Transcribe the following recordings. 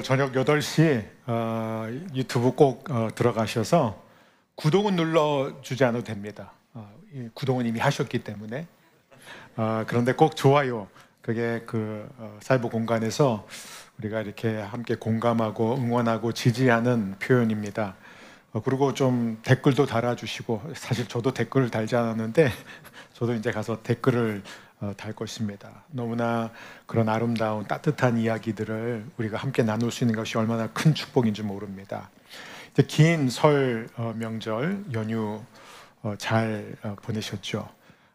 오늘 저녁 8시 유튜브 꼭 들어가셔서 구독은 눌러주지 않아도 됩니다. 구독은 이미 하셨기 때문에. 그런데 꼭 좋아요. 그게 사이버 공간에서 우리가 이렇게 함께 공감하고 응원하고 지지하는 표현입니다. 그리고 좀 댓글도 달아주시고, 사실 저도 댓글을 달지 않았는데 저도 이제 가서 댓글을 달 것입니다. 너무나 그런 아름다운 따뜻한 이야기들을 우리가 함께 나눌 수 있는 것이 얼마나 큰 축복인지 모릅니다. 이제 긴 설 명절 연휴 잘 보내셨죠?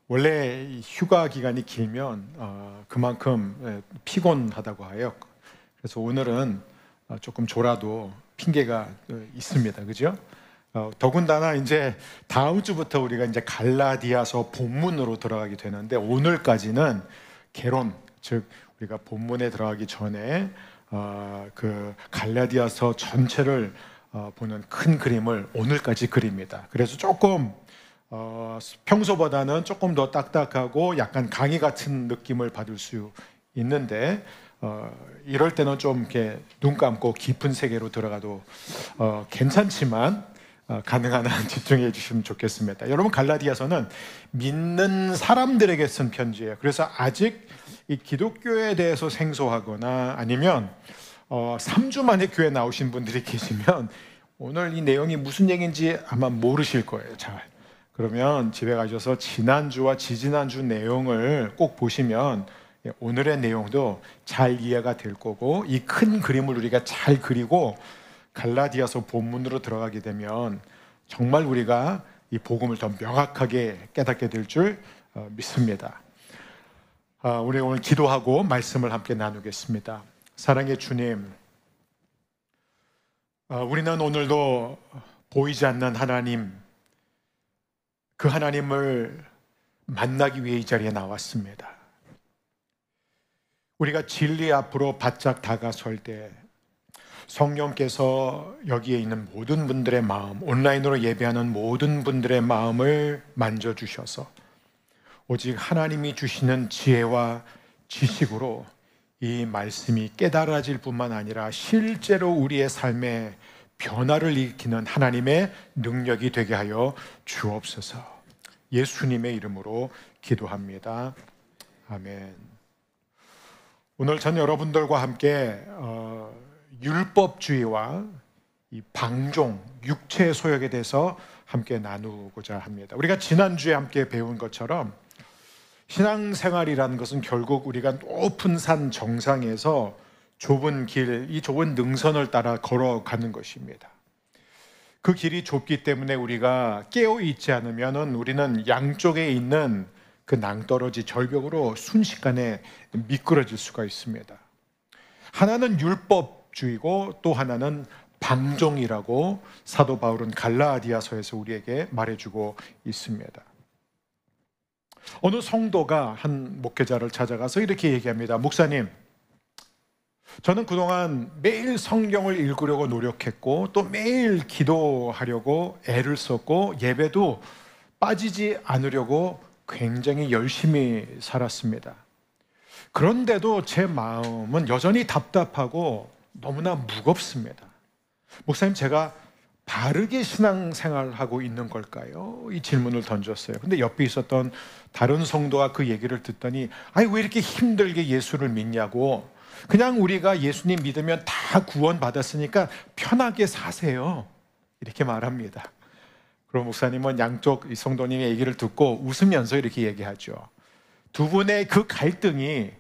원래 휴가 기간이 길면 그만큼 피곤하다고 해요. 그래서 오늘은 조금 졸아도 핑계가 있습니다. 그죠? 더군다나 이제 다음 주부터 우리가 이제 갈라디아서 본문으로 들어가게 되는데, 오늘까지는 개론, 즉 우리가 본문에 들어가기 전에 그 갈라디아서 전체를 보는 큰 그림을 오늘까지 그립니다. 그래서 조금 평소보다는 조금 더 딱딱하고 약간 강의 같은 느낌을 받을 수 있는데, 이럴 때는 좀 이렇게 눈 감고 깊은 세계로 들어가도 괜찮지만 가능한 한 집중해 주시면 좋겠습니다. 여러분, 갈라디아서는 믿는 사람들에게 쓴 편지예요. 그래서 아직 이 기독교에 대해서 생소하거나 아니면 3주 만에 교회 나오신 분들이 계시면 오늘 이 내용이 무슨 얘기인지 아마 모르실 거예요. 잘. 그러면 집에 가셔서 지난주와 지지난주 내용을 꼭 보시면 오늘의 내용도 잘 이해가 될 거고, 이 큰 그림을 우리가 잘 그리고 갈라디아서 본문으로 들어가게 되면 정말 우리가 이 복음을 더 명확하게 깨닫게 될 줄 믿습니다. 우리 오늘 기도하고 말씀을 함께 나누겠습니다. 사랑의 주님, 우리는 오늘도 보이지 않는 하나님, 그 하나님을 만나기 위해 이 자리에 나왔습니다. 우리가 진리 앞으로 바짝 다가설 때 성령께서 여기에 있는 모든 분들의 마음, 온라인으로 예배하는 모든 분들의 마음을 만져주셔서 오직 하나님이 주시는 지혜와 지식으로 이 말씀이 깨달아질 뿐만 아니라 실제로 우리의 삶에 변화를 일으키는 하나님의 능력이 되게 하여 주옵소서. 예수님의 이름으로 기도합니다. 아멘. 오늘 전 여러분들과 함께 율법주의와 이 방종, 육체의 소욕에 대해서 함께 나누고자 합니다. 우리가 지난주에 함께 배운 것처럼 신앙생활이라는 것은 결국 우리가 높은 산 정상에서 좁은 길, 이 좁은 능선을 따라 걸어가는 것입니다. 그 길이 좁기 때문에 우리가 깨어있지 않으면 우리는 양쪽에 있는 그 낭떠러지 절벽으로 순식간에 미끄러질 수가 있습니다. 하나는 율법주의고 또 하나는 방종이라고 사도 바울은 갈라디아서에서 우리에게 말해주고 있습니다. 어느 성도가 한 목회자를 찾아가서 이렇게 얘기합니다. 목사님, 저는 그동안 매일 성경을 읽으려고 노력했고 또 매일 기도하려고 애를 썼고 예배도 빠지지 않으려고 굉장히 열심히 살았습니다. 그런데도 제 마음은 여전히 답답하고 너무나 무겁습니다. 목사님, 제가 바르게 신앙생활을 하고 있는 걸까요? 이 질문을 던졌어요. 근데 옆에 있었던 다른 성도가 그 얘기를 듣더니, 아니 왜 이렇게 힘들게 예수를 믿냐고, 그냥 우리가 예수님 믿으면 다 구원받았으니까 편하게 사세요, 이렇게 말합니다. 그럼 목사님은 양쪽 이 성도님의 얘기를 듣고 웃으면서 이렇게 얘기하죠. 두 분의 그 갈등이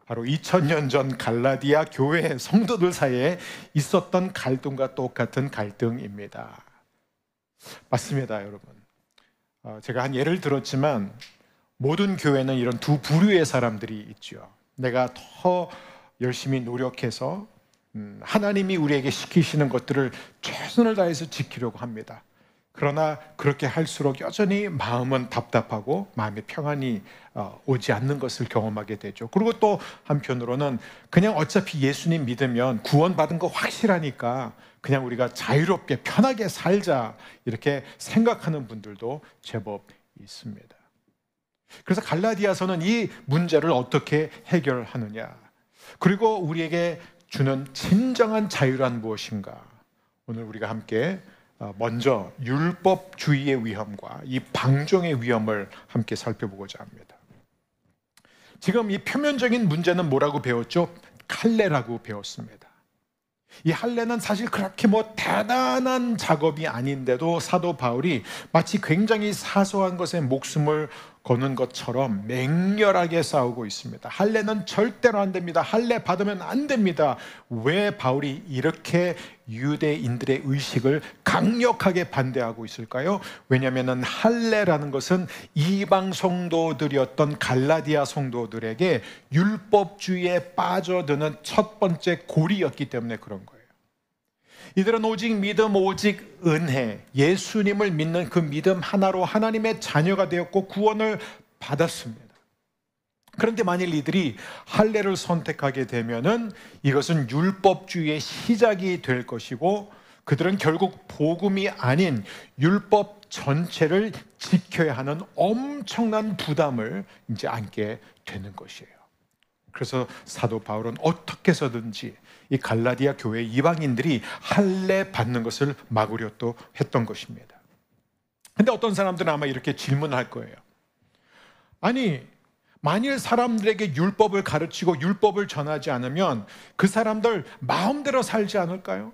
바로 2000년 전 갈라디아 교회 성도들 사이에 있었던 갈등과 똑같은 갈등입니다. 맞습니다, 여러분. 제가 한 예를 들었지만 모든 교회는 이런 두 부류의 사람들이 있죠. 내가 더 열심히 노력해서 하나님이 우리에게 시키시는 것들을 최선을 다해서 지키려고 합니다. 그러나 그렇게 할수록 여전히 마음은 답답하고 마음의 평안이 오지 않는 것을 경험하게 되죠. 그리고 또 한편으로는 그냥 어차피 예수님 믿으면 구원받은 거 확실하니까 그냥 우리가 자유롭게 편하게 살자, 이렇게 생각하는 분들도 제법 있습니다. 그래서 갈라디아서는 이 문제를 어떻게 해결하느냐, 그리고 우리에게 주는 진정한 자유란 무엇인가? 오늘 우리가 함께 먼저 율법주의의 위험과 이 방종의 위험을 함께 살펴보고자 합니다. 지금 이 표면적인 문제는 뭐라고 배웠죠? 할례라고 배웠습니다. 이 할례는 사실 그렇게 대단한 작업이 아닌데도 사도 바울이 마치 굉장히 사소한 것에 목숨을 거는 것처럼 맹렬하게 싸우고 있습니다. 할례는 절대로 안 됩니다. 할례 받으면 안 됩니다. 왜 바울이 이렇게 유대인들의 의식을 강력하게 반대하고 있을까요? 왜냐하면 할례라는 것은 이방 성도들이었던 갈라디아 성도들에게 율법주의에 빠져드는 첫 번째 고리였기 때문에 그런 거예요. 이들은 오직 믿음, 오직 은혜, 예수님을 믿는 그 믿음 하나로 하나님의 자녀가 되었고 구원을 받았습니다. 그런데 만일 이들이 할례를 선택하게 되면은 이것은 율법주의의 시작이 될 것이고, 그들은 결국 복음이 아닌 율법 전체를 지켜야 하는 엄청난 부담을 이제 안게 되는 것이에요. 그래서 사도 바울은 어떻게 해서든지 이 갈라디아 교회 이방인들이 할례 받는 것을 막으려 또 했던 것입니다. 근데 어떤 사람들은 아마 이렇게 질문할 거예요. 아니, 만일 사람들에게 율법을 가르치고 율법을 전하지 않으면 그 사람들 마음대로 살지 않을까요?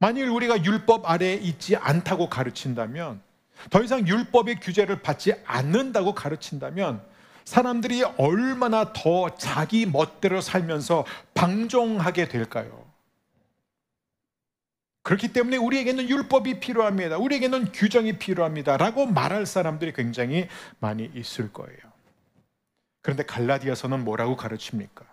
만일 우리가 율법 아래에 있지 않다고 가르친다면, 더 이상 율법의 규제를 받지 않는다고 가르친다면 사람들이 얼마나 더 자기 멋대로 살면서 방종하게 될까요? 그렇기 때문에 우리에게는 율법이 필요합니다. 우리에게는 규정이 필요합니다. 라고 말할 사람들이 굉장히 많이 있을 거예요. 그런데 갈라디아서는 뭐라고 가르칩니까?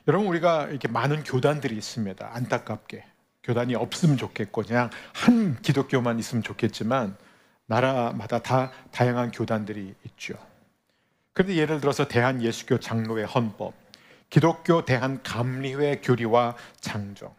여러분, 우리가 이렇게 많은 교단들이 있습니다. 안타깝게. 교단이 없으면 좋겠고 그냥 한 기독교만 있으면 좋겠지만 나라마다 다 다양한 교단들이 있죠. 그런데 예를 들어서 대한예수교 장로회 헌법, 기독교 대한감리회 교리와 장정,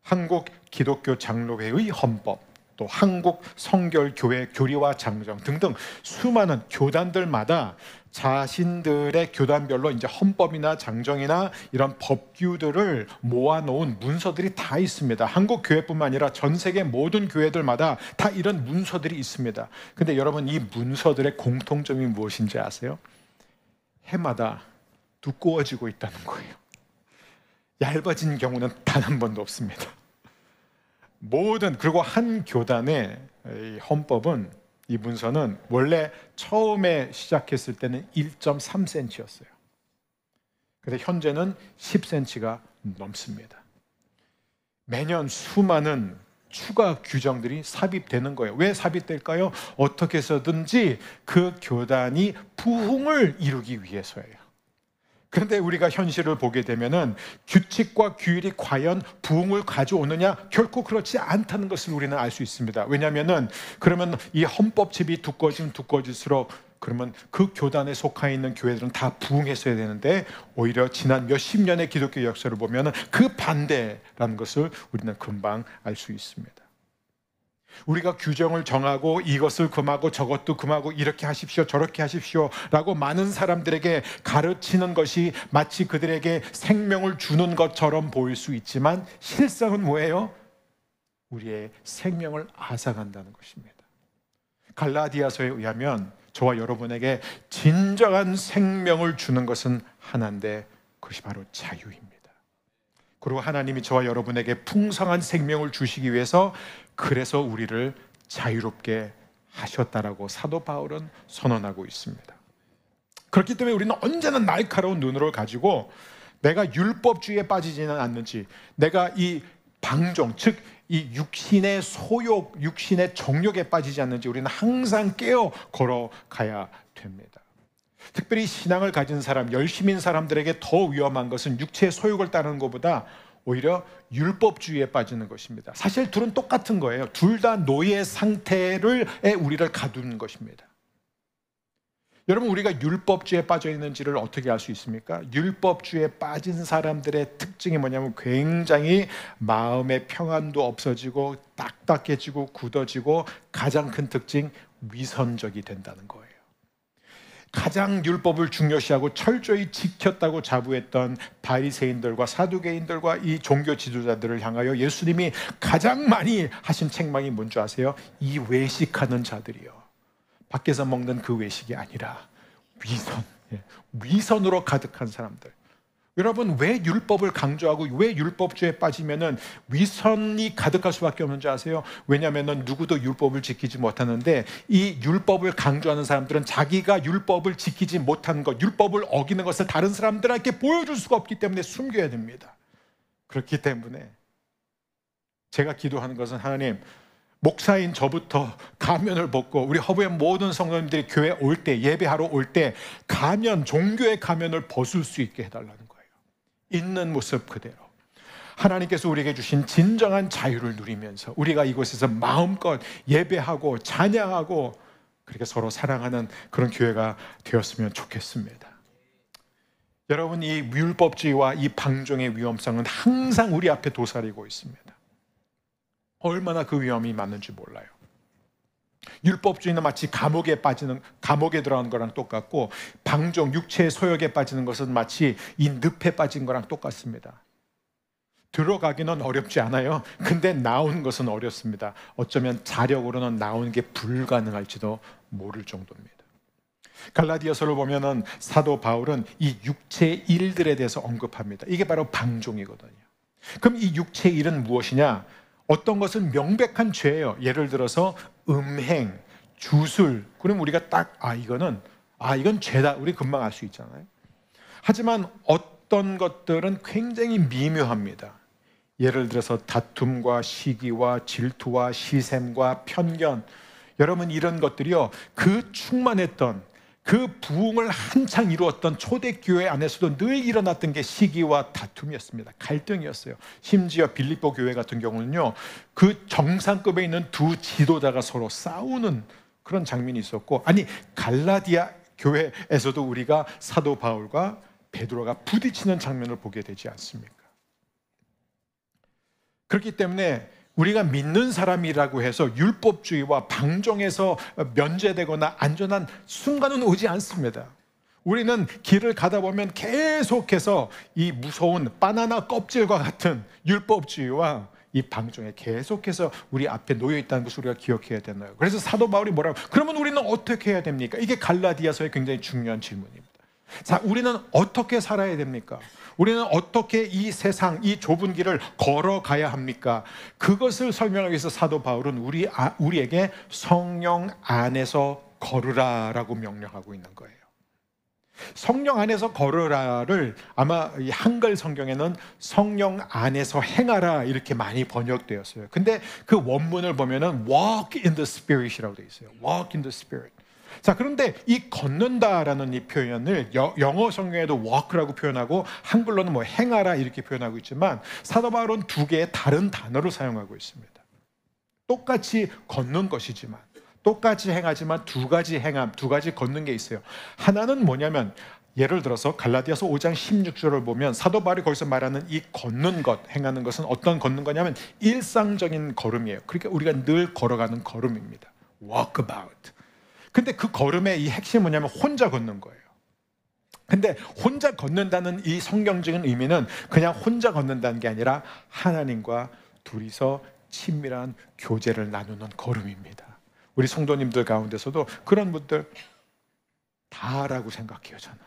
한국 기독교 장로회의 헌법, 또 한국 성결교회 교리와 장정 등등 수많은 교단들마다 자신들의 교단별로 이제 헌법이나 장정이나 이런 법규들을 모아놓은 문서들이 다 있습니다. 한국 교회뿐만 아니라 전 세계 모든 교회들마다 다 이런 문서들이 있습니다. 근데 여러분, 이 문서들의 공통점이 무엇인지 아세요? 해마다 두꺼워지고 있다는 거예요. 얇아진 경우는 단 한 번도 없습니다. 그리고 한 교단의 헌법은, 이 문서는 원래 처음에 시작했을 때는 1.3cm였어요. 근데 현재는 10cm가 넘습니다. 매년 수많은 추가 규정들이 삽입되는 거예요. 왜 삽입될까요? 어떻게 해서든지 그 교단이 부흥을 이루기 위해서예요. 그런데 우리가 현실을 보게 되면은 규칙과 규율이 과연 부흥을 가져오느냐? 결코 그렇지 않다는 것을 우리는 알 수 있습니다. 왜냐하면은 그러면 이 헌법집이 두꺼워지면 두꺼워질수록 그러면 그 교단에 속해 있는 교회들은 다 부흥했어야 되는데, 오히려 지난 몇십 년의 기독교 역사를 보면은 그 반대라는 것을 우리는 금방 알 수 있습니다. 우리가 규정을 정하고 이것을 금하고 저것도 금하고 이렇게 하십시오 저렇게 하십시오 라고 많은 사람들에게 가르치는 것이 마치 그들에게 생명을 주는 것처럼 보일 수 있지만, 실상은 뭐예요? 우리의 생명을 앗아간다는 것입니다. 갈라디아서에 의하면 저와 여러분에게 진정한 생명을 주는 것은 하나인데, 그것이 바로 자유입니다. 그리고 하나님이 저와 여러분에게 풍성한 생명을 주시기 위해서 그래서 우리를 자유롭게 하셨다라고 사도 바울은 선언하고 있습니다. 그렇기 때문에 우리는 언제나 날카로운 눈으로 가지고 내가 율법주의에 빠지지는 않는지, 내가 이 방종, 즉 이 육신의 소욕, 육신의 정욕에 빠지지 않는지 우리는 항상 깨어 걸어가야 됩니다. 특별히 신앙을 가진 사람, 열심인 사람들에게 더 위험한 것은 육체의 소욕을 따르는 것보다 오히려 율법주의에 빠지는 것입니다. 사실 둘은 똑같은 거예요. 둘 다 노예 상태를 우리를 가두는 것입니다. 여러분, 우리가 율법주의에 빠져 있는지를 어떻게 알 수 있습니까? 율법주의에 빠진 사람들의 특징이 뭐냐면 굉장히 마음의 평안도 없어지고 딱딱해지고 굳어지고, 가장 큰 특징, 위선적이 된다는 거예요. 가장 율법을 중요시하고 철저히 지켰다고 자부했던 바리새인들과 사두개인들과 이 종교 지도자들을 향하여 예수님이 가장 많이 하신 책망이 뭔지 아세요? 이 외식하는 자들이요, 밖에서 먹는 그 외식이 아니라 위선으로 가득한 사람들. 여러분, 왜 율법을 강조하고 왜 율법주의에 빠지면은 위선이 가득할 수밖에 없는지 아세요? 왜냐하면 누구도 율법을 지키지 못하는데, 이 율법을 강조하는 사람들은 자기가 율법을 지키지 못하는 것, 율법을 어기는 것을 다른 사람들에게 보여줄 수가 없기 때문에 숨겨야 됩니다. 그렇기 때문에 제가 기도하는 것은, 하나님, 목사인 저부터 가면을 벗고 우리 허브의 모든 성도님들이 교회 올 때, 예배하러 올 때 가면, 종교의 가면을 벗을 수 있게 해달라는 거예요. 있는 모습 그대로 하나님께서 우리에게 주신 진정한 자유를 누리면서 우리가 이곳에서 마음껏 예배하고 찬양하고 그렇게 서로 사랑하는 그런 교회가 되었으면 좋겠습니다. 여러분, 이 율법주의와 이 방종의 위험성은 항상 우리 앞에 도사리고 있습니다. 얼마나 그 위험이 많은지 몰라요. 율법주의는 마치 감옥에 들어가는 거랑 똑같고, 방종, 육체의 소욕에 빠지는 것은 마치 이 늪에 빠진 거랑 똑같습니다. 들어가기는 어렵지 않아요. 근데 나오는 것은 어렵습니다. 어쩌면 자력으로는 나오는 게 불가능할지도 모를 정도입니다. 갈라디아서를 보면은 사도 바울은 이 육체의 일들에 대해서 언급합니다. 이게 바로 방종이거든요. 그럼 이 육체의 일은 무엇이냐? 어떤 것은 명백한 죄예요. 예를 들어서 음행, 주술. 그럼 우리가 딱 이건 죄다, 우리 금방 알 수 있잖아요. 하지만 어떤 것들은 굉장히 미묘합니다. 예를 들어서 다툼과 시기와 질투와 시샘과 편견. 여러분, 이런 것들이요, 그 충만했던, 그 부흥을 한창 이루었던 초대교회 안에서도 늘 일어났던 게 시기와 다툼이었습니다. 갈등이었어요. 심지어 빌립보 교회 같은 경우는요, 그 정상급에 있는 두 지도자가 서로 싸우는 그런 장면이 있었고, 갈라디아 교회에서도 우리가 사도 바울과 베드로가 부딪히는 장면을 보게 되지 않습니까? 그렇기 때문에 우리가 믿는 사람이라고 해서 율법주의와 방종에서 면제되거나 안전한 순간은 오지 않습니다. 우리는 길을 가다 보면 계속해서 이 무서운 바나나 껍질과 같은 율법주의와 이 방종에 계속해서 우리 앞에 놓여 있다는 것을 우리가 기억해야 되나요? 그래서 사도 바울이 뭐라고, 그러면 우리는 어떻게 해야 됩니까? 이게 갈라디아서의 굉장히 중요한 질문입니다. 자, 우리는 어떻게 살아야 됩니까? 우리는 어떻게 이 세상, 이 좁은 길을 걸어가야 합니까? 그것을 설명하기 위해서 사도 바울은 우리에게 성령 안에서 걸으라라고 명령하고 있는 거예요. 성령 안에서 걸으라를 아마 이 한글 성경에는 성령 안에서 행하라 이렇게 많이 번역되었어요. 근데 그 원문을 보면은 walk in the spirit이라고 되어 있어요. walk in the spirit. 자, 그런데 이 걷는다라는 이 표현을 영어 성경에도 walk라고 표현하고 한글로는 뭐 행하라 이렇게 표현하고 있지만, 사도 바울은 두 개의 다른 단어를 사용하고 있습니다. 똑같이 걷는 것이지만, 똑같이 행하지만 두 가지 행함, 두 가지 걷는 게 있어요. 하나는 뭐냐면, 예를 들어서 갈라디아서 5장 16절을 보면 사도 바울이 거기서 말하는 이 걷는 것, 행하는 것은 어떤 걷는 거냐면 일상적인 걸음이에요. 그러니까 우리가 늘 걸어가는 걸음입니다. walkabout. 근데 그 걸음의 이 핵심이 뭐냐면 혼자 걷는 거예요. 근데 혼자 걷는다는 이 성경적인 의미는 그냥 혼자 걷는다는 게 아니라 하나님과 둘이서 친밀한 교제를 나누는 걸음입니다. 우리 성도님들 가운데서도 그런 분들 다라고 생각해요. 저는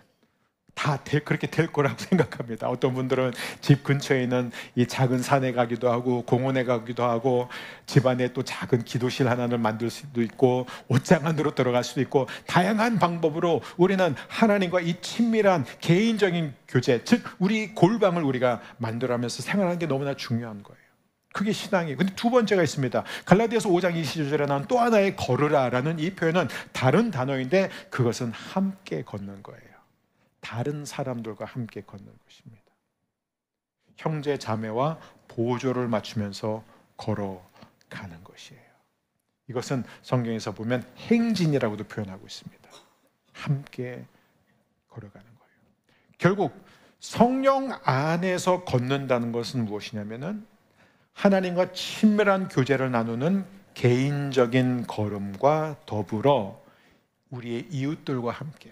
다 그렇게 될 거라고 생각합니다. 어떤 분들은 집 근처에 있는 이 작은 산에 가기도 하고 공원에 가기도 하고, 집안에 또 작은 기도실 하나를 만들 수도 있고, 옷장 안으로 들어갈 수도 있고, 다양한 방법으로 우리는 하나님과 이 친밀한 개인적인 교제, 즉 우리 골방을 우리가 만들어가면서 생활하는 게 너무나 중요한 거예요. 그게 신앙이에요. 근데 두 번째가 있습니다. 갈라디아서 5장 20절에 나온 또 하나의 걸으라라는 이 표현은 다른 단어인데, 그것은 함께 걷는 거예요. 다른 사람들과 함께 걷는 것입니다. 형제 자매와 보조를 맞추면서 걸어가는 것이에요. 이것은 성경에서 보면 행진이라고도 표현하고 있습니다. 함께 걸어가는 거예요. 결국 성령 안에서 걷는다는 것은 무엇이냐면은 하나님과 친밀한 교제를 나누는 개인적인 걸음과 더불어 우리의 이웃들과 함께,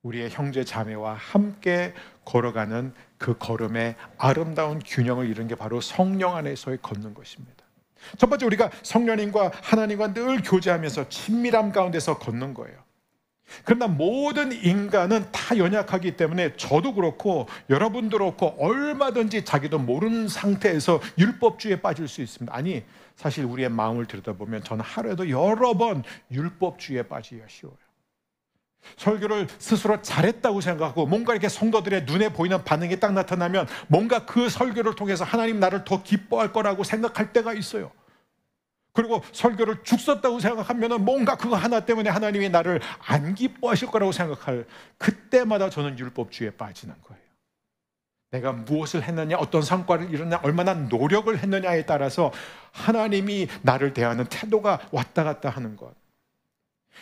우리의 형제 자매와 함께 걸어가는 그 걸음의 아름다운 균형을 이루는 게 바로 성령 안에서의 걷는 것입니다. 첫 번째, 우리가 성령님과 하나님과 늘 교제하면서 친밀함 가운데서 걷는 거예요. 그러나 모든 인간은 다 연약하기 때문에 저도 그렇고 여러분도 그렇고 얼마든지 자기도 모르는 상태에서 율법주의에 빠질 수 있습니다. 아니, 사실 우리의 마음을 들여다보면 저는 하루에도 여러 번 율법주의에 빠지기가 쉬워요. 설교를 스스로 잘했다고 생각하고 뭔가 이렇게 성도들의 눈에 보이는 반응이 딱 나타나면 뭔가 그 설교를 통해서 하나님 나를 더 기뻐할 거라고 생각할 때가 있어요. 그리고 설교를 죽 썼다고 생각하면 뭔가 그거 하나 때문에 하나님이 나를 안 기뻐하실 거라고 생각할 그때마다 저는 율법주의에 빠지는 거예요. 내가 무엇을 했느냐, 어떤 성과를 이루느냐, 얼마나 노력을 했느냐에 따라서 하나님이 나를 대하는 태도가 왔다 갔다 하는 것.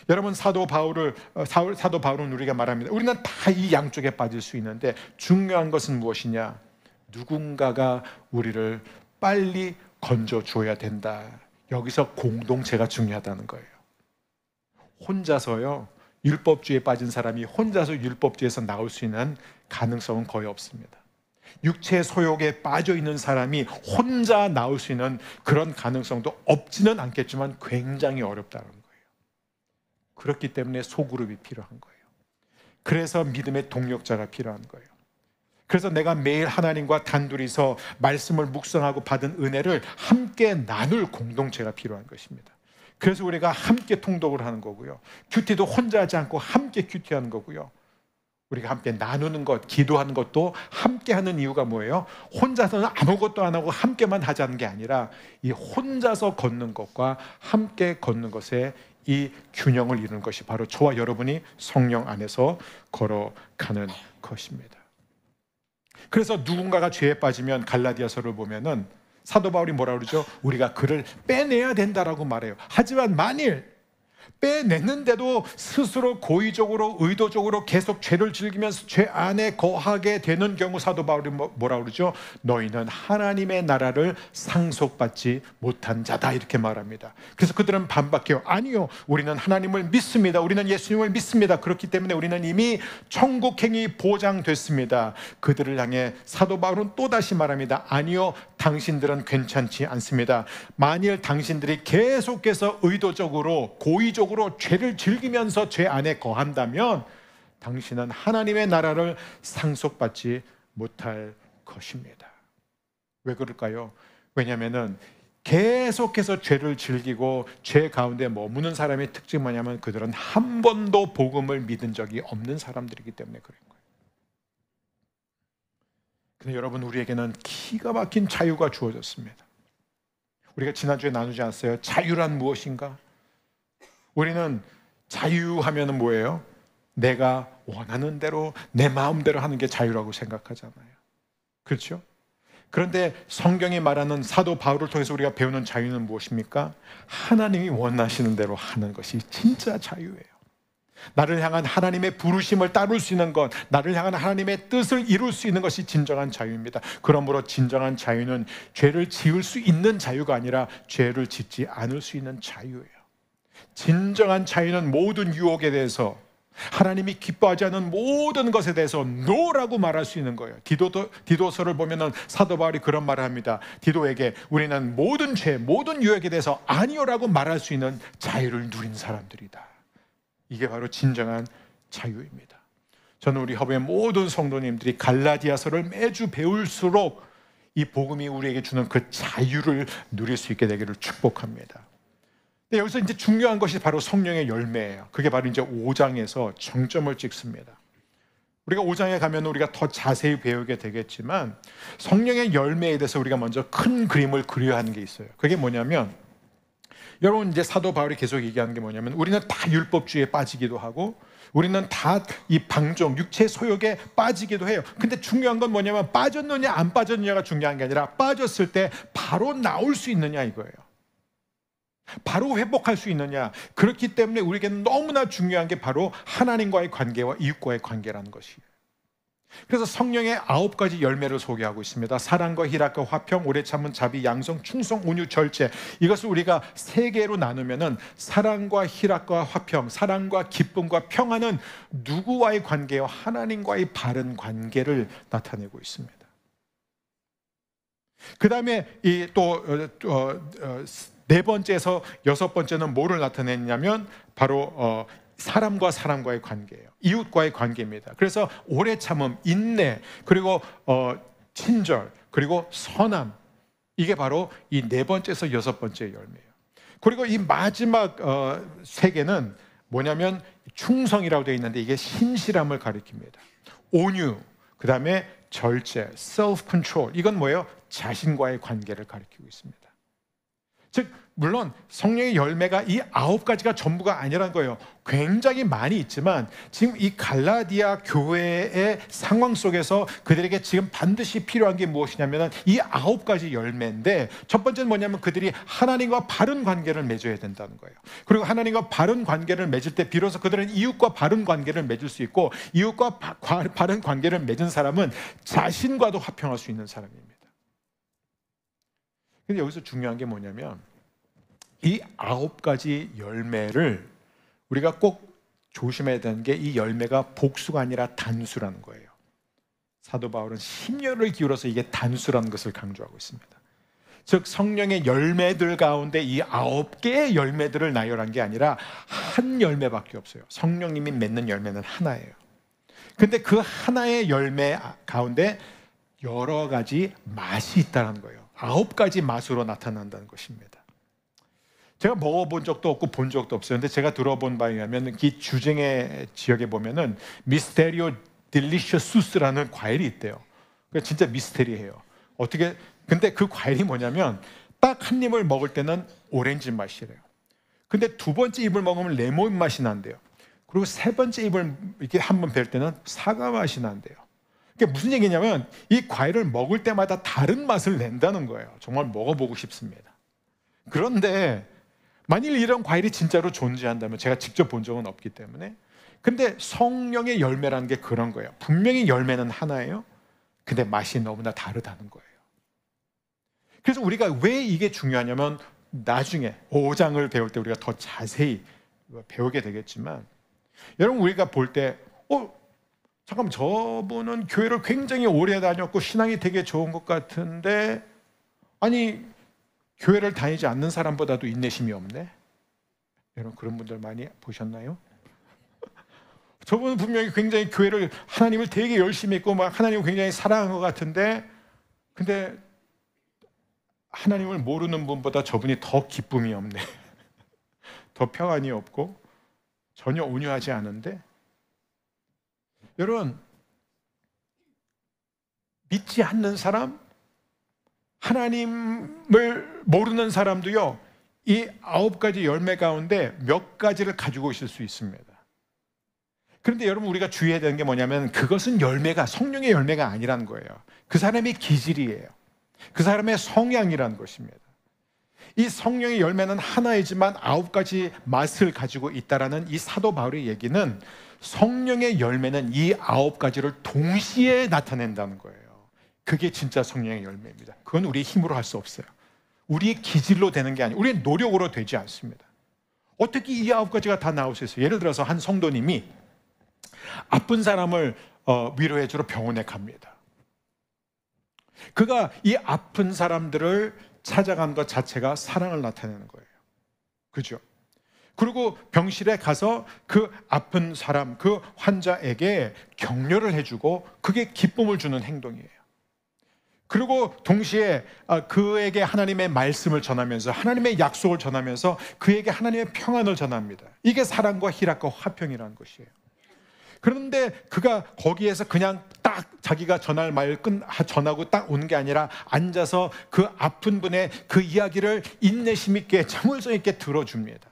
여러분, 사도 바울은 우리가 말합니다. 우리는 다 이 양쪽에 빠질 수 있는데 중요한 것은 무엇이냐? 누군가가 우리를 빨리 건져줘야 된다. 여기서 공동체가 중요하다는 거예요. 혼자서요, 율법주의에 빠진 사람이 혼자서 율법주의에서 나올 수 있는 가능성은 거의 없습니다. 육체 소욕에 빠져 있는 사람이 혼자 나올 수 있는 그런 가능성도 없지는 않겠지만 굉장히 어렵다는 거예요. 그렇기 때문에 소그룹이 필요한 거예요. 그래서 믿음의 동력자가 필요한 거예요. 그래서 내가 매일 하나님과 단둘이서 말씀을 묵상하고 받은 은혜를 함께 나눌 공동체가 필요한 것입니다. 그래서 우리가 함께 통독을 하는 거고요. 큐티도 혼자 하지 않고 함께 큐티하는 거고요. 우리가 함께 나누는 것, 기도하는 것도 함께 하는 이유가 뭐예요? 혼자서는 아무것도 안 하고 함께만 하자는 게 아니라 이 혼자서 걷는 것과 함께 걷는 것에 이 균형을 이루는 것이 바로 저와 여러분이 성령 안에서 걸어가는 것입니다. 그래서 누군가가 죄에 빠지면 갈라디아서를 보면은 사도 바울이 뭐라 그러죠? 우리가 그를 빼내야 된다라고 말해요. 하지만 만일 빼냈는데도 스스로 고의적으로 의도적으로 계속 죄를 즐기면서 죄 안에 거하게 되는 경우 사도 바울이 뭐라 그러죠? 너희는 하나님의 나라를 상속받지 못한 자다, 이렇게 말합니다. 그래서 그들은 반박해요. 아니요, 우리는 하나님을 믿습니다. 우리는 예수님을 믿습니다. 그렇기 때문에 우리는 이미 천국행이 보장됐습니다. 그들을 향해 사도 바울은 또다시 말합니다. 아니요, 당신들은 괜찮지 않습니다. 만일 당신들이 계속해서 의도적으로 고의적으로 죄를 즐기면서 죄 안에 거한다면 당신은 하나님의 나라를 상속받지 못할 것입니다. 왜 그럴까요? 왜냐하면 계속해서 죄를 즐기고 죄 가운데 머무는 사람의 특징이 뭐냐면 그들은 한 번도 복음을 믿은 적이 없는 사람들이기 때문에 그런 거예요. 근데 여러분, 우리에게는 기가 막힌 자유가 주어졌습니다. 우리가 지난주에 나누지 않았어요? 자유란 무엇인가? 우리는 자유하면 뭐예요? 내가 원하는 대로 내 마음대로 하는 게 자유라고 생각하잖아요. 그렇죠? 그런데 성경이 말하는 사도 바울을 통해서 우리가 배우는 자유는 무엇입니까? 하나님이 원하시는 대로 하는 것이 진짜 자유예요. 나를 향한 하나님의 부르심을 따를 수 있는 것, 나를 향한 하나님의 뜻을 이룰 수 있는 것이 진정한 자유입니다. 그러므로 진정한 자유는 죄를 지을 수 있는 자유가 아니라 죄를 짓지 않을 수 있는 자유예요. 진정한 자유는 모든 유혹에 대해서, 하나님이 기뻐하지 않는 모든 것에 대해서 노라고 말할 수 있는 거예요. 디도서를 보면 사도 바울이 그런 말을 합니다. 디도에게 우리는 모든 죄, 모든 유혹에 대해서 아니요라고 말할 수 있는 자유를 누린 사람들이다. 이게 바로 진정한 자유입니다. 저는 우리 허브의 모든 성도님들이 갈라디아서를 매주 배울수록 이 복음이 우리에게 주는 그 자유를 누릴 수 있게 되기를 축복합니다. 근데 여기서 이제 중요한 것이 바로 성령의 열매예요. 그게 바로 이제 5장에서 정점을 찍습니다. 우리가 5장에 가면 우리가 더 자세히 배우게 되겠지만 성령의 열매에 대해서 우리가 먼저 큰 그림을 그려야 하는 게 있어요. 그게 뭐냐면, 여러분, 이제 사도 바울이 계속 얘기하는 게 뭐냐면 우리는 다 율법주의에 빠지기도 하고 우리는 다 이 방종, 육체 소욕에 빠지기도 해요. 근데 중요한 건 뭐냐면 빠졌느냐 안 빠졌느냐가 중요한 게 아니라 빠졌을 때 바로 나올 수 있느냐 이거예요. 바로 회복할 수 있느냐. 그렇기 때문에 우리에게는 너무나 중요한 게 바로 하나님과의 관계와 이웃과의 관계라는 것이에요. 그래서 성령의 9가지 열매를 소개하고 있습니다. 사랑과 희락과 화평, 오래 참은 자비, 양성, 충성, 온유, 절제. 이것을 우리가 3개로 나누면은 사랑과 희락과 화평, 사랑과 기쁨과 평안은 누구와의 관계요? 하나님과의 바른 관계를 나타내고 있습니다. 그 다음에 네 번째에서 6번째는 뭐를 나타냈냐면 바로 사람과 사람과의 관계예요. 이웃과의 관계입니다. 그래서 오래 참음, 인내, 그리고 친절, 그리고 선함. 이게 바로 이 4번째에서 6번째 열매예요. 그리고 이 마지막 3개는 뭐냐면 충성이라고 되어 있는데 이게 신실함을 가리킵니다. 온유, 그 다음에 절제, self-control. 이건 뭐예요? 자신과의 관계를 가리키고 있습니다. 즉 물론 성령의 열매가 이 9가지가 전부가 아니라는 거예요. 굉장히 많이 있지만 지금 이 갈라디아 교회의 상황 속에서 그들에게 지금 반드시 필요한 게 무엇이냐면 이 9가지 열매인데, 첫 번째는 뭐냐면 그들이 하나님과 바른 관계를 맺어야 된다는 거예요. 그리고 하나님과 바른 관계를 맺을 때 비로소 그들은 이웃과 바른 관계를 맺을 수 있고, 이웃과 바른 관계를 맺은 사람은 자신과도 화평할 수 있는 사람입니다. 근데 여기서 중요한 게 뭐냐면 이 9가지 열매를 우리가 꼭 조심해야 되는 게 이 열매가 복수가 아니라 단수라는 거예요. 사도 바울은 심려를 기울여서 이게 단수라는 것을 강조하고 있습니다. 즉 성령의 열매들 가운데 이 9개의 열매들을 나열한 게 아니라 한 열매밖에 없어요. 성령님이 맺는 열매는 하나예요. 근데 그 하나의 열매 가운데 여러 가지 맛이 있다는 거예요. 9가지 맛으로 나타난다는 것입니다. 제가 먹어본 적도 없고 본 적도 없어요. 근데 제가 들어본 바에 의하면 이 주쟁의 지역에 보면은 미스테리오 딜리셔수스라는 과일이 있대요. 그러니까 진짜 미스테리해요. 어떻게? 근데 그 과일이 뭐냐면 딱 한 입을 먹을 때는 오렌지 맛이래요. 근데 2번째 입을 먹으면 레몬 맛이 난대요. 그리고 3번째 입을 이렇게 한번 뵐 때는 사과 맛이 난대요. 그게 무슨 얘기냐면 이 과일을 먹을 때마다 다른 맛을 낸다는 거예요. 정말 먹어보고 싶습니다. 그런데 만일 이런 과일이 진짜로 존재한다면, 제가 직접 본 적은 없기 때문에, 근데 성령의 열매라는 게 그런 거예요. 분명히 열매는 하나예요. 근데 맛이 너무나 다르다는 거예요. 그래서 우리가 왜 이게 중요하냐면 나중에 5장을 배울 때 우리가 더 자세히 배우게 되겠지만, 여러분 우리가 볼 때 잠깐만, 저분은 교회를 굉장히 오래 다녔고 신앙이 되게 좋은 것 같은데, 아니 교회를 다니지 않는 사람보다도 인내심이 없네. 여러분 그런 분들 많이 보셨나요? 저분은 분명히 굉장히 교회를, 하나님을 되게 열심히 했고 막 하나님을 굉장히 사랑한 것 같은데, 근데 하나님을 모르는 분보다 저분이 더 기쁨이 없네. 더 평안이 없고 전혀 온유하지 않은데, 여러분 믿지 않는 사람, 하나님을 모르는 사람도요 이 9가지 열매 가운데 몇 가지를 가지고 있을 수 있습니다. 그런데 여러분 우리가 주의해야 되는 게 뭐냐면 그것은 열매가, 성령의 열매가 아니라는 거예요. 그 사람의 기질이에요. 그 사람의 성향이라는 것입니다. 이 성령의 열매는 하나이지만 9가지 맛을 가지고 있다라는 이 사도 바울의 얘기는 성령의 열매는 이 9가지를 동시에 나타낸다는 거예요. 그게 진짜 성령의 열매입니다. 그건 우리의 힘으로 할 수 없어요. 우리의 기질로 되는 게 아니고 우리의 노력으로 되지 않습니다. 어떻게 이 9가지가 다 나올 수 있어요? 예를 들어서 한 성도님이 아픈 사람을 위로해 주러 병원에 갑니다. 그가 이 아픈 사람들을 찾아간 것 자체가 사랑을 나타내는 거예요. 그죠? 그리고 병실에 가서 그 아픈 사람, 그 환자에게 격려를 해주고 그게 기쁨을 주는 행동이에요. 그리고 동시에 그에게 하나님의 말씀을 전하면서, 하나님의 약속을 전하면서 그에게 하나님의 평안을 전합니다. 이게 사랑과 희락과 화평이라는 것이에요. 그런데 그가 거기에서 그냥 딱 자기가 전할 말 전하고 딱 오는 게 아니라 앉아서 그 아픈 분의 그 이야기를 인내심 있게 참을성 있게 들어줍니다.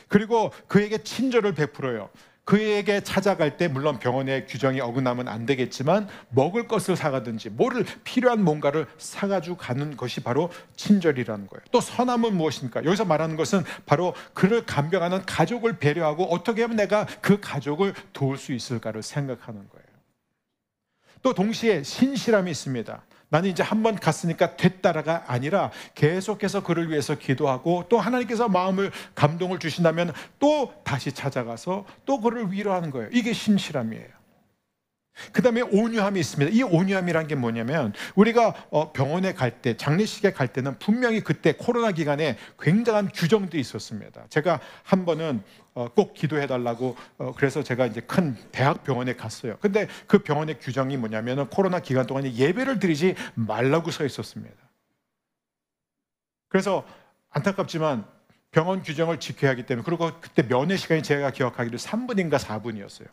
그리고 그에게 친절을 베풀어요. 그에게 찾아갈 때 물론 병원의 규정이 어긋나면 안 되겠지만 먹을 것을 사가든지 뭐를 필요한 뭔가를 사가지고 가는 것이 바로 친절이라는 거예요. 또 선함은 무엇입니까? 여기서 말하는 것은 바로 그를 간병하는 가족을 배려하고 어떻게 하면 내가 그 가족을 도울 수 있을까를 생각하는 거예요. 또 동시에 신실함이 있습니다. 나는 이제 한 번 갔으니까 됐다라가 아니라 계속해서 그를 위해서 기도하고 또 하나님께서 마음을 감동을 주신다면 또 다시 찾아가서 또 그를 위로하는 거예요. 이게 신실함이에요. 그 다음에 온유함이 있습니다. 이 온유함이란 게 뭐냐면 우리가 병원에 갈 때, 장례식에 갈 때는 분명히 그때 코로나 기간에 굉장한 규정들이 있었습니다. 제가 한 번은 꼭 기도해달라고 그래서 제가 이제 큰 대학병원에 갔어요. 근데 그 병원의 규정이 뭐냐면 코로나 기간 동안에 예배를 드리지 말라고 써 있었습니다. 그래서 안타깝지만 병원 규정을 지켜야 하기 때문에, 그리고 그때 면회 시간이 제가 기억하기로 3분인가 4분이었어요.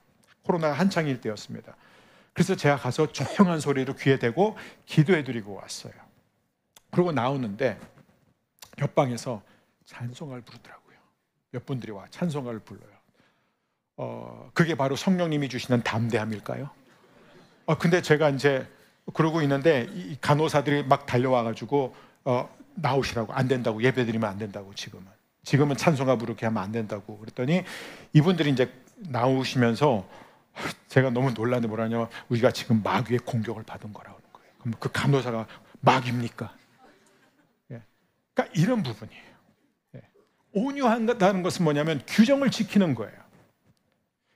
코로나가 한창일 때였습니다. 그래서 제가 가서 조용한 소리로 귀에 대고 기도해드리고 왔어요. 그러고 나오는데 옆방에서 찬송가를 부르더라고요. 몇 분들이 와 찬송가를 불러요. 그게 바로 성령님이 주시는 담대함일까요? 근데 제가 이제 그러고 있는데 이 간호사들이 막 달려와가지고 나오시라고, 안 된다고, 예배드리면 안 된다고, 지금은 찬송가 부르게 하면 안 된다고 그랬더니 이분들이 이제 나오시면서 제가 너무 놀랐는데 뭐라냐면 우리가 지금 마귀의 공격을 받은 거라고 하는 거예요. 그럼 그 간호사가 마귀입니까? 그러니까 이런 부분이에요. 온유한다는 것은 뭐냐면 규정을 지키는 거예요.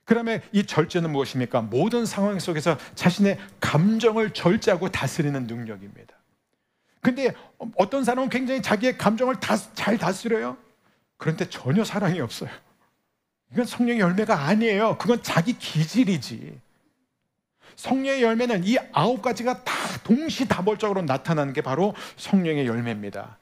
그 다음에 이 절제는 무엇입니까? 모든 상황 속에서 자신의 감정을 절제하고 다스리는 능력입니다. 근데 어떤 사람은 굉장히 자기의 감정을 잘 다스려요. 그런데 전혀 사랑이 없어요. 이건 성령의 열매가 아니에요. 그건 자기 기질이지. 성령의 열매는 이 9가지가 다 동시다발적으로 나타나는 게 바로 성령의 열매입니다.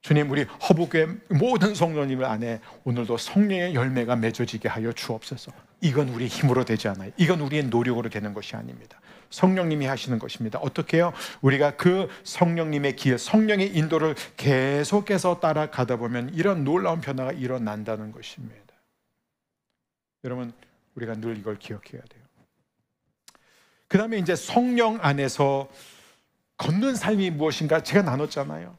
주님, 우리 허브교회 모든 성도님들 안에 오늘도 성령의 열매가 맺어지게 하여 주옵소서. 이건 우리의 힘으로 되지 않아요. 이건 우리의 노력으로 되는 것이 아닙니다. 성령님이 하시는 것입니다. 어떻게 해요? 우리가 그 성령님의 길, 성령의 인도를 계속해서 따라가다 보면 이런 놀라운 변화가 일어난다는 것입니다. 여러분, 우리가 늘 이걸 기억해야 돼요. 그 다음에 이제 성령 안에서 걷는 삶이 무엇인가 제가 나눴잖아요.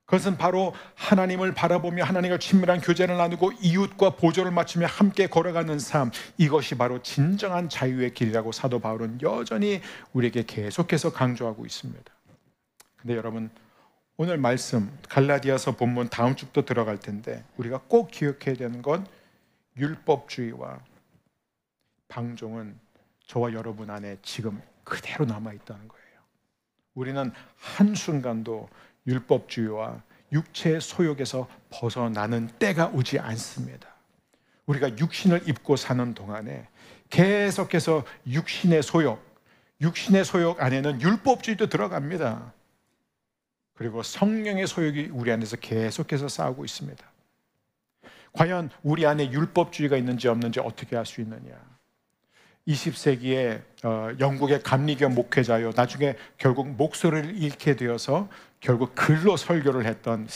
그것은 바로 하나님을 바라보며 하나님과 친밀한 교제를 나누고 이웃과 보조를 맞추며 함께 걸어가는 삶, 이것이 바로 진정한 자유의 길이라고 사도 바울은 여전히 우리에게 계속해서 강조하고 있습니다. 근데 여러분, 오늘 말씀 갈라디아서 본문 다음 주부터 들어갈 텐데 우리가 꼭 기억해야 되는 건 율법주의와 방종은 저와 여러분 안에 지금 그대로 남아있다는 거예요. 우리는 한순간도 율법주의와 육체의 소욕에서 벗어나는 때가 오지 않습니다. 우리가 육신을 입고 사는 동안에 계속해서 육신의 소욕 안에는 율법주의도 들어갑니다. 그리고 성령의 소욕이 우리 안에서 계속해서 싸우고 있습니다. 과연 우리 안에 율법주의가 있는지 없는지 어떻게 알 수 있느냐? 20세기에 영국의 감리교 목회자요, 나중에 결국 목소리를 잃게 되어서 결국 글로 설교를 했던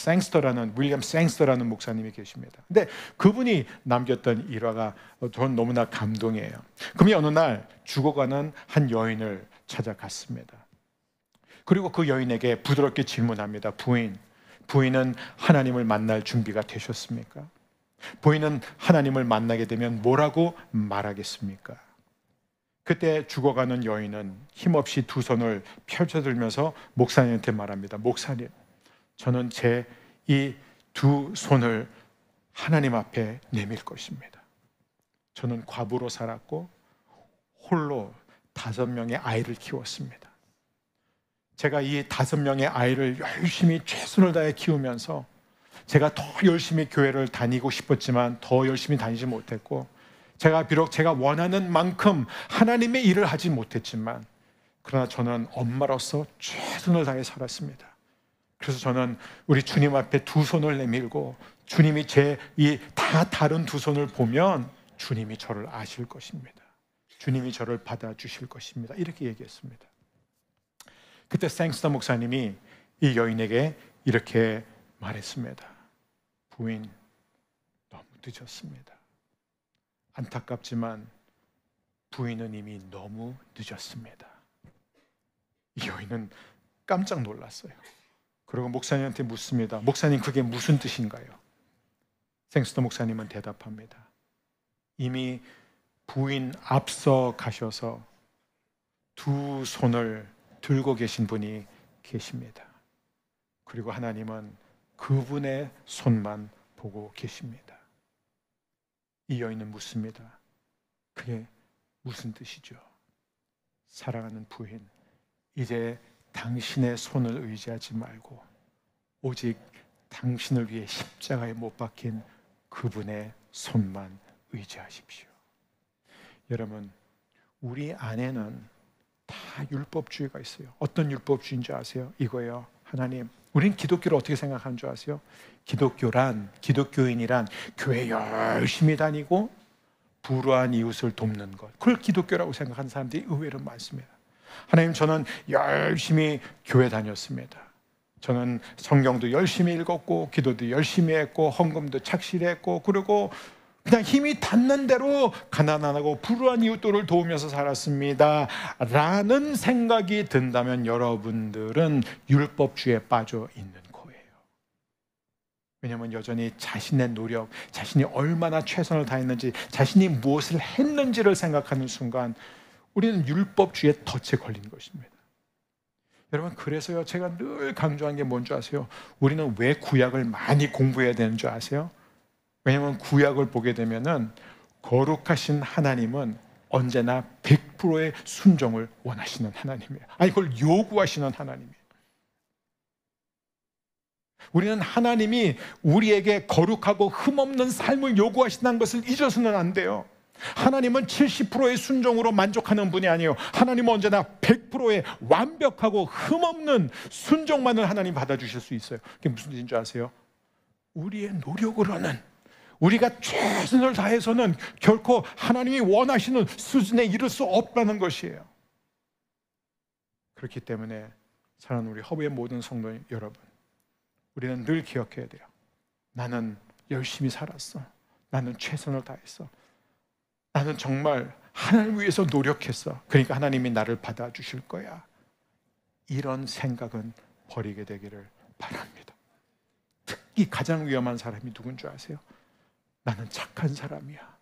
윌리엄 생스터라는 목사님이 계십니다. 근데 그분이 남겼던 일화가 저는 너무나 감동이에요. 그분이 어느 날 죽어가는 한 여인을 찾아갔습니다. 그리고 그 여인에게 부드럽게 질문합니다. 부인은 하나님을 만날 준비가 되셨습니까? 부인은 하나님을 만나게 되면 뭐라고 말하겠습니까? 그때 죽어가는 여인은 힘없이 두 손을 펼쳐들면서 목사님한테 말합니다. 목사님, 저는 제 이 두 손을 하나님 앞에 내밀 것입니다. 저는 과부로 살았고 홀로 5명의 아이를 키웠습니다. 제가 이 5명의 아이를 열심히 최선을 다해 키우면서 제가 더 열심히 교회를 다니고 싶었지만 더 열심히 다니지 못했고, 비록 제가 원하는 만큼 하나님의 일을 하지 못했지만, 그러나 저는 엄마로서 최선을 다해 살았습니다. 그래서 저는 우리 주님 앞에 두 손을 내밀고 주님이 제 이 다 다른 두 손을 보면 주님이 저를 아실 것입니다. 주님이 저를 받아주실 것입니다. 이렇게 얘기했습니다. 그때 생스터 목사님이 이 여인에게 이렇게 말했습니다. 부인, 너무 늦었습니다. 안타깝지만 부인은 이미 너무 늦었습니다. 이 여인은 깜짝 놀랐어요. 그리고 목사님한테 묻습니다. 목사님, 그게 무슨 뜻인가요? 생스터 목사님은 대답합니다. 이미 부인 앞서 가셔서 두 손을 들고 계신 분이 계십니다. 그리고 하나님은 그분의 손만 보고 계십니다. 이 여인은 묻습니다. 그게 무슨 뜻이죠? 사랑하는 부인, 이제 당신의 손을 의지하지 말고 오직 당신을 위해 십자가에 못 박힌 그분의 손만 의지하십시오. 여러분, 우리 안에는 다 율법주의가 있어요. 어떤 율법주의인지 아세요? 이거예요. 하나님, 우리는 기독교를 어떻게 생각하는 줄 아세요? 기독교인이란 교회 열심히 다니고 불우한 이웃을 돕는 것, 그걸 기독교라고 생각하는 사람들이 의외로 많습니다. 하나님, 저는 열심히 교회 다녔습니다. 저는 성경도 열심히 읽었고 기도도 열심히 했고 헌금도 착실히 했고, 그리고 그냥 힘이 닿는 대로 가난하고 불우한 이웃들을 도우면서 살았습니다 라는 생각이 든다면 여러분들은 율법주의에 빠져 있는 거예요. 왜냐하면 여전히 자신의 노력, 자신이 얼마나 최선을 다했는지, 자신이 무엇을 했는지를 생각하는 순간 우리는 율법주의에 덫에 걸린 것입니다. 여러분, 그래서요, 제가 늘 강조한 게 뭔지 아세요? 우리는 왜 구약을 많이 공부해야 되는 줄 아세요? 왜냐하면 구약을 보게 되면은 거룩하신 하나님은 언제나 100%의 순종을 원하시는 하나님이에요. 아니, 그걸 요구하시는 하나님이에요. 우리는 하나님이 우리에게 거룩하고 흠없는 삶을 요구하신다는 것을 잊어서는 안 돼요. 하나님은 70%의 순종으로 만족하는 분이 아니에요. 하나님은 언제나 100%의 완벽하고 흠없는 순종만을 하나님 받아주실 수 있어요. 그게 무슨 뜻인 줄 아세요? 우리의 노력으로는, 우리가 최선을 다해서는 결코 하나님이 원하시는 수준에 이를 수 없다는 것이에요. 그렇기 때문에 사랑하는 우리 허브의 모든 성도 여러분, 우리는 늘 기억해야 돼요. 나는 열심히 살았어. 나는 최선을 다했어. 나는 정말 하나님을 위해서 노력했어. 그러니까 하나님이 나를 받아주실 거야. 이런 생각은 버리게 되기를 바랍니다. 특히 가장 위험한 사람이 누군 줄 아세요? 나는 착한 사람이야.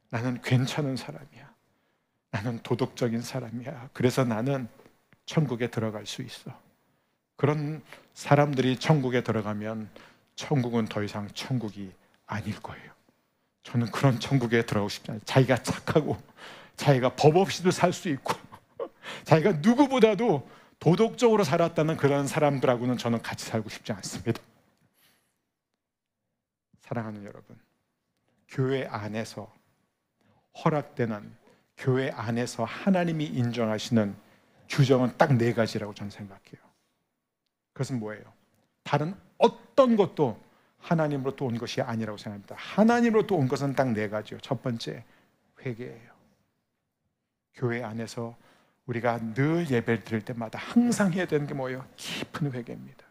나는 괜찮은 사람이야. 나는 도덕적인 사람이야. 그래서 나는 천국에 들어갈 수 있어. 그런 사람들이 천국에 들어가면 천국은 더 이상 천국이 아닐 거예요. 저는 그런 천국에 들어가고 싶지 않아요. 자기가 착하고 자기가 법 없이도 살 수 있고 자기가 누구보다도 도덕적으로 살았다는 그런 사람들하고는 저는 같이 살고 싶지 않습니다. 사랑하는 여러분, 교회 안에서 허락되는, 교회 안에서 하나님이 인정하시는 규정은 딱 4가지라고 저는 생각해요. 그것은 뭐예요? 다른 어떤 것도 하나님으로부터 온 것이 아니라고 생각합니다. 하나님으로부터 온 것은 딱 4가지요. 첫 번째, 회개예요. 교회 안에서 우리가 늘 예배를 드릴 때마다 항상 해야 되는 게 뭐예요? 깊은 회개입니다.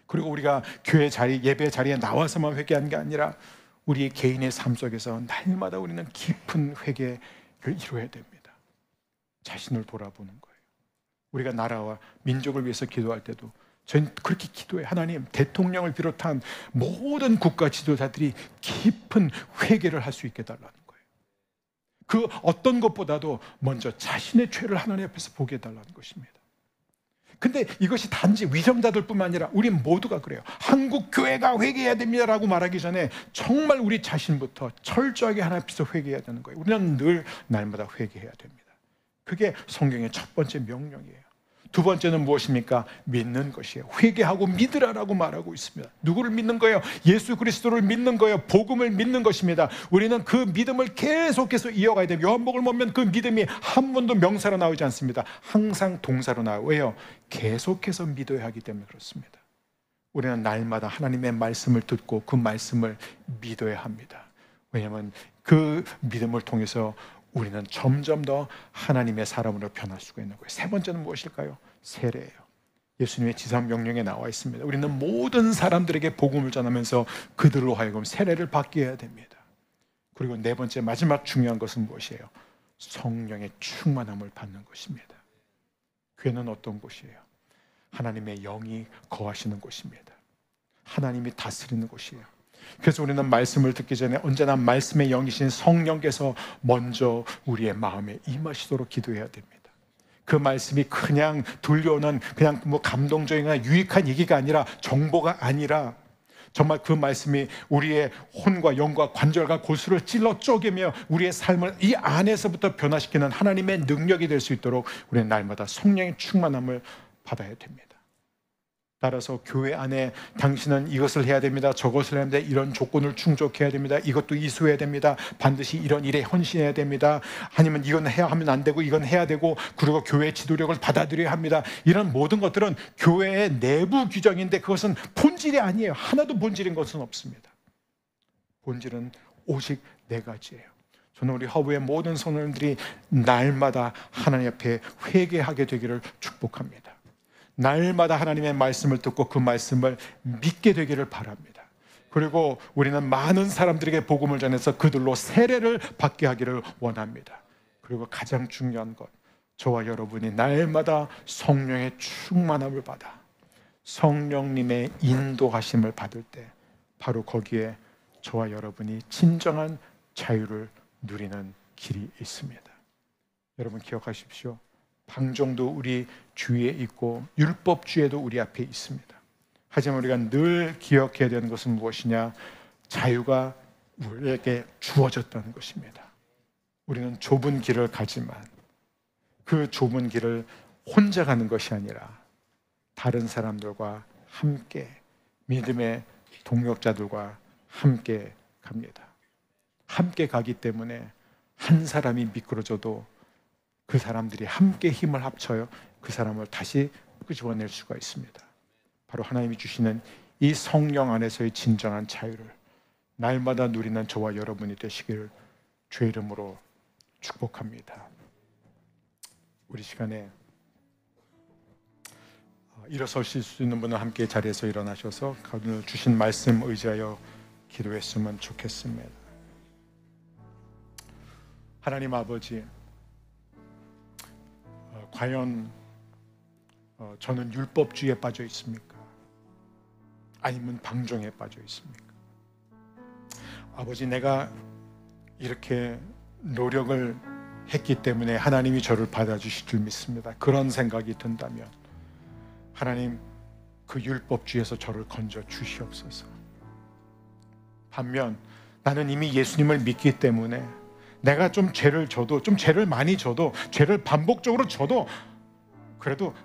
그리고 우리가 교회 자리, 예배 자리에 나와서만 회개하는 게 아니라 우리 개인의 삶 속에서 날마다 우리는 깊은 회개를 이루어야 됩니다. 자신을 돌아보는 거예요. 우리가 나라와 민족을 위해서 기도할 때도 저는 그렇게 기도해요. 하나님, 대통령을 비롯한 모든 국가 지도자들이 깊은 회개를 할 수 있게 해달라는 거예요. 그 어떤 것보다도 먼저 자신의 죄를 하나님 앞에서 보게 해달라는 것입니다. 근데 이것이 단지 위정자들 뿐만 아니라 우리 모두가 그래요. 한국 교회가 회개해야 됩니다라고 말하기 전에 정말 우리 자신부터 철저하게 하나님 앞에서 회개해야 되는 거예요. 우리는 늘 날마다 회개해야 됩니다. 그게 성경의 첫 번째 명령이에요. 두 번째는 무엇입니까? 믿는 것이에요. 회개하고 믿으라라고 말하고 있습니다. 누구를 믿는 거예요? 예수 그리스도를 믿는 거예요. 복음을 믿는 것입니다. 우리는 그 믿음을 계속해서 이어가야 돼요. 요한복음을 보면 그 믿음이 한 번도 명사로 나오지 않습니다. 항상 동사로 나와요. 왜요? 계속해서 믿어야 하기 때문에 그렇습니다. 우리는 날마다 하나님의 말씀을 듣고 그 말씀을 믿어야 합니다. 왜냐하면 그 믿음을 통해서 우리는 점점 더 하나님의 사람으로 변할 수가 있는 거예요. 세 번째는 무엇일까요? 세례예요. 예수님의 지상명령에 나와 있습니다. 우리는 모든 사람들에게 복음을 전하면서 그들로 하여금 세례를 받게 해야 됩니다. 그리고 네 번째, 마지막 중요한 것은 무엇이에요? 성령의 충만함을 받는 것입니다. 교회는 어떤 곳이에요? 하나님의 영이 거하시는 곳입니다. 하나님이 다스리는 곳이에요. 그래서 우리는 말씀을 듣기 전에 언제나 말씀의 영이신 성령께서 먼저 우리의 마음에 임하시도록 기도해야 됩니다. 그 말씀이 그냥 들려오는 그냥 뭐 감동적이나 유익한 얘기가 아니라, 정보가 아니라 정말 그 말씀이 우리의 혼과 영과 관절과 골수를 찔러 쪼개며 우리의 삶을 이 안에서부터 변화시키는 하나님의 능력이 될 수 있도록 우리는 날마다 성령의 충만함을 받아야 됩니다. 따라서 교회 안에 당신은 이것을 해야 됩니다, 저것을 해야 됩니다, 이런 조건을 충족해야 됩니다, 이것도 이수해야 됩니다, 반드시 이런 일에 헌신해야 됩니다, 아니면 이건 해야 하면 안 되고 이건 해야 되고, 그리고 교회의 지도력을 받아들여야 합니다. 이런 모든 것들은 교회의 내부 규정인데 그것은 본질이 아니에요. 하나도 본질인 것은 없습니다. 본질은 오직 네 가지예요. 저는 우리 허브의 모든 성도님들이 날마다 하나님 앞에 회개하게 되기를 축복합니다. 날마다 하나님의 말씀을 듣고 그 말씀을 믿게 되기를 바랍니다. 그리고 우리는 많은 사람들에게 복음을 전해서 그들로 세례를 받게 하기를 원합니다. 그리고 가장 중요한 것, 저와 여러분이 날마다 성령의 충만함을 받아 성령님의 인도하심을 받을 때 바로 거기에 저와 여러분이 진정한 자유를 누리는 길이 있습니다. 여러분 기억하십시오. 방종도 우리 주위에 있고 율법주의도 우리 앞에 있습니다. 하지만 우리가 늘 기억해야 되는 것은 무엇이냐? 자유가 우리에게 주어졌다는 것입니다. 우리는 좁은 길을 가지만 그 좁은 길을 혼자 가는 것이 아니라 다른 사람들과 함께, 믿음의 동역자들과 함께 갑니다. 함께 가기 때문에 한 사람이 미끄러져도 그 사람들이 함께 힘을 합쳐요 그 사람을 다시 끄집어낼 수가 있습니다. 바로 하나님이 주시는 이 성령 안에서의 진정한 자유를 날마다 누리는 저와 여러분이 되시기를 주의 이름으로 축복합니다. 우리 시간에 일어서실 수 있는 분은 함께 자리에서 일어나셔서 오늘 주신 말씀 의지하여 기도했으면 좋겠습니다. 하나님 아버지, 과연 저는 율법주의에 빠져 있습니까? 아니면 방종에 빠져 있습니까? 아버지, 내가 이렇게 노력을 했기 때문에 하나님이 저를 받아주실 줄 믿습니다. 그런 생각이 든다면 하나님, 그 율법주의에서 저를 건져 주시옵소서. 반면 나는 이미 예수님을 믿기 때문에 내가 좀 죄를 져도, 좀 죄를 많이 져도, 죄를 반복적으로 져도 그래도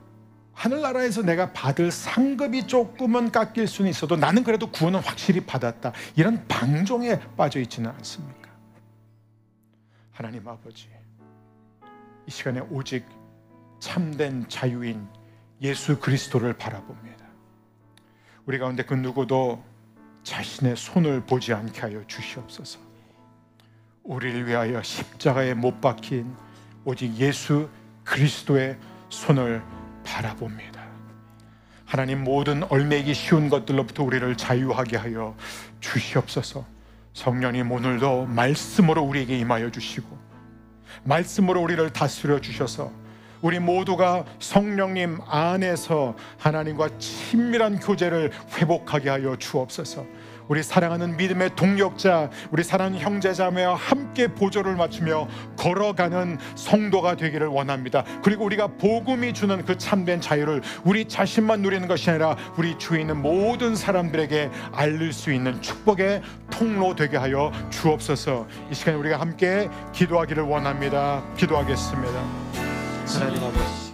하늘나라에서 내가 받을 상급이 조금은 깎일 수는 있어도 나는 그래도 구원은 확실히 받았다, 이런 방종에 빠져 있지는 않습니까? 하나님 아버지, 이 시간에 오직 참된 자유인 예수 그리스도를 바라봅니다. 우리 가운데 그 누구도 자신의 손을 보지 않게 하여 주시옵소서. 우리를 위하여 십자가에 못 박힌 오직 예수 그리스도의 손을 바라봅니다. 하나님, 모든 얼매기 쉬운 것들로부터 우리를 자유하게 하여 주시옵소서. 성령님, 오늘도 말씀으로 우리에게 임하여 주시고 말씀으로 우리를 다스려 주셔서 우리 모두가 성령님 안에서 하나님과 친밀한 교제를 회복하게 하여 주옵소서. 우리 사랑하는 믿음의 동역자, 우리 사랑하는 형제자매와 함께 보조를 맞추며 걸어가는 성도가 되기를 원합니다. 그리고 우리가 복음이 주는 그 참된 자유를 우리 자신만 누리는 것이 아니라 우리 주위에 있는 모든 사람들에게 알릴 수 있는 축복의 통로 되게 하여 주옵소서. 이 시간에 우리가 함께 기도하기를 원합니다. 기도하겠습니다. 하나님 아버지,